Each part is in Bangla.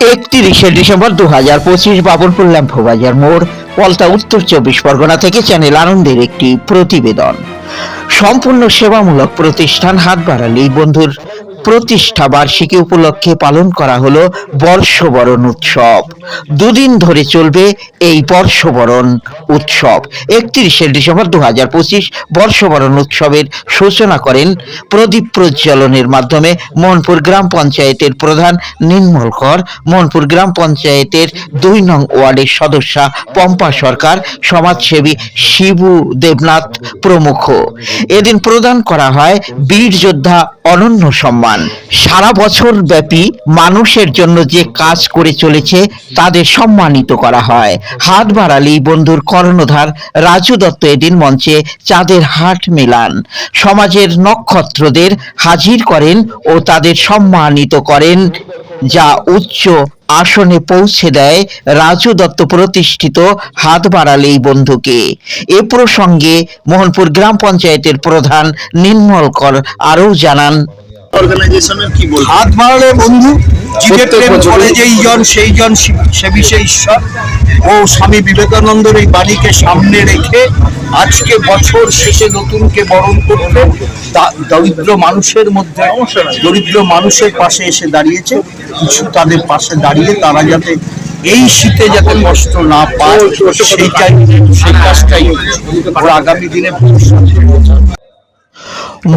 31শে ডিসেম্বর 2025 বাবুরপুর ল্যাম্পো বাজার মোড়, পলতা, উত্তর 24 পরগনা থেকে চ্যানেল আনন্দের একটি প্রতিবেদন। সম্পূর্ণ সেবামূলক প্রতিষ্ঠান হাত বাড়ালি বন্ধুর প্রতিষ্ঠা বার্ষিকী উপলক্ষে পালন করা হলো বর্ষবরণ উৎসব। দুদিন ধরে চলবে এই বর্ষবরণ উৎসব। 31শে ডিসেম্বর 2025 বর্ষবরণ উৎসবের সূচনা করেন প্রদীপ প্রজ্বলনের মাধ্যমে মোহনপুর গ্রাম পঞ্চায়েতের প্রধান নির্মল কর, মোহনপুর গ্রাম পঞ্চায়েতের 2 নং ওয়ার্ডের সদস্যা পম্পা সরকার, সমাজসেবী শিবু দেবনাথ প্রমুখ। এদিন প্রদান করা হয় বীর যোদ্ধা অনন্য সম্মান। সারা বছর ব্যাপী মানুষের জন্য যে কাজ করে চলেছে তাদের সম্মানিত করা হয়। হাত বাড়ালি বন্ধুর কর্ণধার রাজু দত্ত এদিন মঞ্চে চাঁদের হাট মেলান, সমাজের নক্ষত্রদের হাজির করেন ও তাদের সম্মানিত করেন, যা উচ্চ আসনে পৌঁছে দেয় রাজু দত্ত প্রতিষ্ঠিত হাত বাড়ালি বন্ধুকে। এ প্রসঙ্গে মোহনপুর গ্রাম পঞ্চায়েতের প্রধান নির্মল কর আরও জানান, অর্গানাইজেশনের কি বলবো, হাত বাড়ালে বন্ধু জীবে প্রেম করে যেই জন সেই জন সে বিষয়ে ঈশ্বর ও স্বামী বিবেকানন্দের এই বাণীকে সামনে রেখে আজকে বছর শেষে নতুনকে বরণ করতে দরিদ্র মানুষের মধ্যে দরিদ্র মানুষের পাশে এসে দাঁড়িয়েছে। কিছু তাদের পাশে দাঁড়িয়ে তারা যাতে এই শীতে যাতে কষ্ট না পায় সেই কাজটাই ওরা আগামী দিনে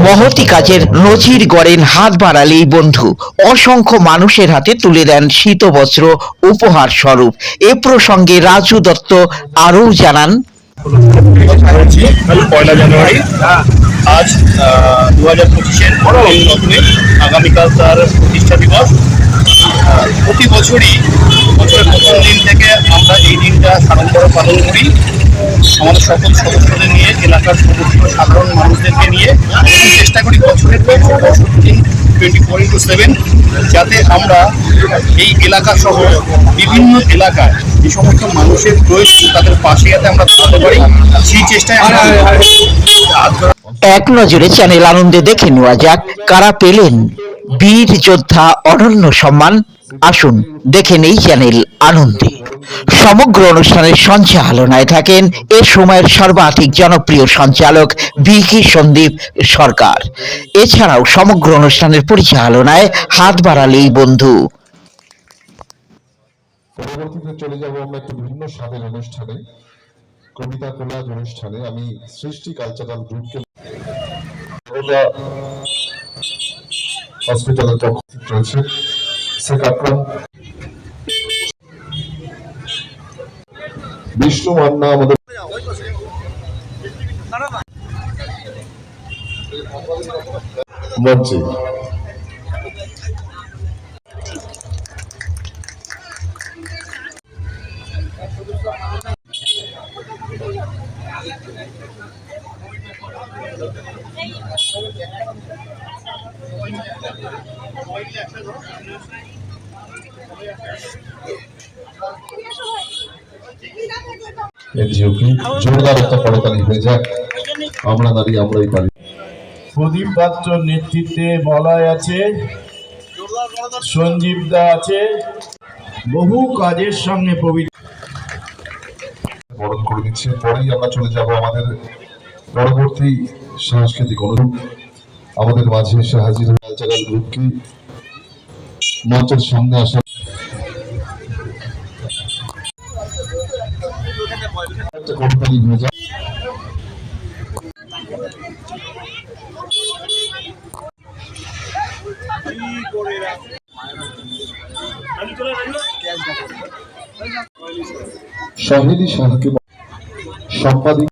মহতি কাজের নজির গড়েন হাত বাড়ালি বন্ধু। অসংখ্য মানুষের হাতে তুলে দেন শীতবস্ত্র উপহার স্বরূপ। এ প্রসঙ্গে রাজু দত্ত আরও জানান, 1 জানুয়ারি আজ 2025-এর আগামীকাল তার প্রতিষ্ঠা দিবস। প্রতি বছরই বছরের প্রথম দিন থেকে আমরা এই দিনটা সাধারণভাবে পালন করি। আমাদের সকল সদস্যদের নিয়ে, এলাকার সমস্ত সাধারণ মানুষদেরকে নিয়ে চেষ্টা করি বছরের 65 দিন 24/7 যাতে আমরা এই এলাকা সহ বিভিন্ন এলাকায় যে সমস্ত মানুষের প্রয়োজন তাদের পাশে যাতে আমরা থাকতে পারি, সেই চেষ্টায় আমরা এক নজরে চ্যানেল আনন্দে দেখে নেওয়া যাক কারা পেলেন বীর যোদ্ধা অনন্য সম্মান। আসুন দেখে নেই চ্যানেল আনন্দে। সমগ্র অনুষ্ঠানের সঞ্চালনায় থাকেন এ সময়ের সর্বাধিক জনপ্রিয় সঞ্চালক বিকি সন্দীপ সরকার। এছাড়াও সমগ্র অনুষ্ঠানের পরিচালনায় হাত বাড়ালি বন্ধু। পরবর্তীতে চলে যাব আমরা একটু ভিন্ন স্বাদের অনুষ্ঠানে, কবিতা কোলাজ অনুষ্ঠানে। আমি সৃষ্টি কালচারাল গ্রুপকে হসপিটালের পক্ষ থেকে চলছে শেখ আকরাম বিষ্ণু মান্না আমাদের মঞ্চে। জোরদার একটা করতালি হয়ে যাক, আমরা দাঁড়িয়ে আমরাই পারি। প্রদীপ পাত্রর নেতৃত্বে বলয় আছে, সঞ্জীব দা আছে, বহু কাজের সঙ্গে বরণ করে দিচ্ছে। পরেই আমরা চলে যাব আমাদের পরবর্তী সাংস্কৃতিক অনুরূপ। আমাদের মাঝে এসে হাজির কালচারাল গ্রুপকে মঞ্চের সামনে আসা করতালি হয়ে যায়। শাহিদি শাহকে সম্পাদিত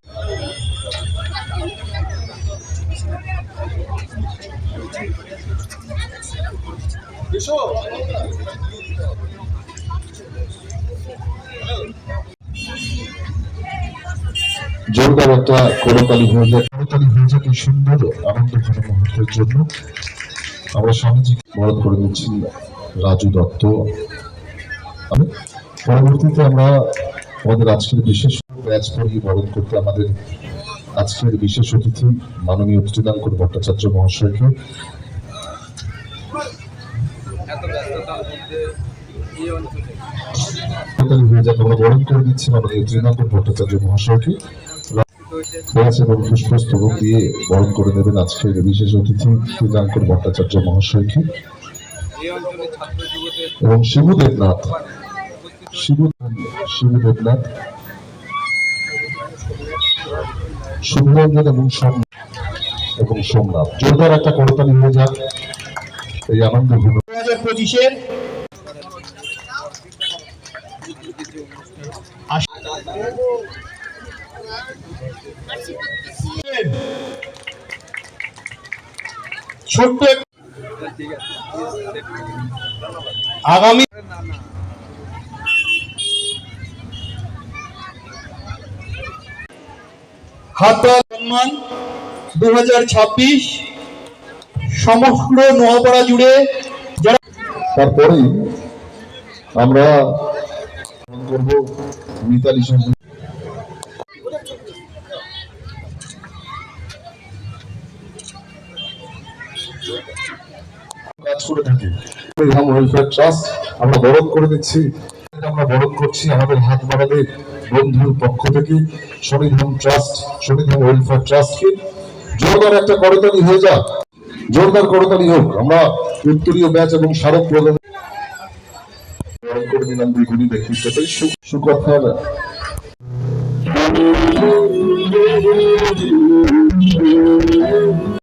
জোরদার একটা করতালি হয়ে যায়, এই সুন্দর আনন্দঘন মুহূর্তের জন্য। আমরা স্বামীজি বরণ করে দিচ্ছি রাজু দত্ত। পরবর্তীতে আমরা আমাদের আজকের বিশেষ ব্যাচ করিয়ে বরণ করতে আমাদের আজকের বিশেষ অতিথি মাননীয় ত্রিদাঙ্কর ভট্টাচার্য মহাশয়কে হয়ে যাক আমরা বরণ করে দিচ্ছি মাননীয় তৃণাঙ্কন ভট্টাচার্য মহাশয়কে রয়েছে এবং পুষ্পস্তবক দিয়ে বরণ করে দেবেন আজকের বিশেষ অতিথি তৃণাঙ্কন ভট্টাচার্য মহাশয়কে এবং শিবু দেবনাথ শুভরঞ্জন এবং সোমনাথ জোরদার একটা করতালি হয়ে যাক এই আনন্দ 2025-এর ছোট্ট আগামী হাতা সম্মান 2026 সমগ্র নোয়াপাড়া জুড়ে যারা তারপরেই আমরা করব মিতালি সঙ্গে কাজ করে থাকি ওয়েলফেয়ার ট্রাস্ট আমরা বরণ করে দিচ্ছি আমরা বরণ করছি আমাদের হাত বাড়াবে বন্ধুর পক্ষ থেকে শনিধাম ট্রাস্ট শনিধাম ওয়েলফেয়ার ট্রাস্টকে জোরদার একটা করতালি হয়ে যাক জোরদার করতালি হোক আমরা উত্তরীয় ব্যাচ এবং স্মারক প্রদান করে দিলাম দুই গুণী ব্যক্তিত্বকে সুকথার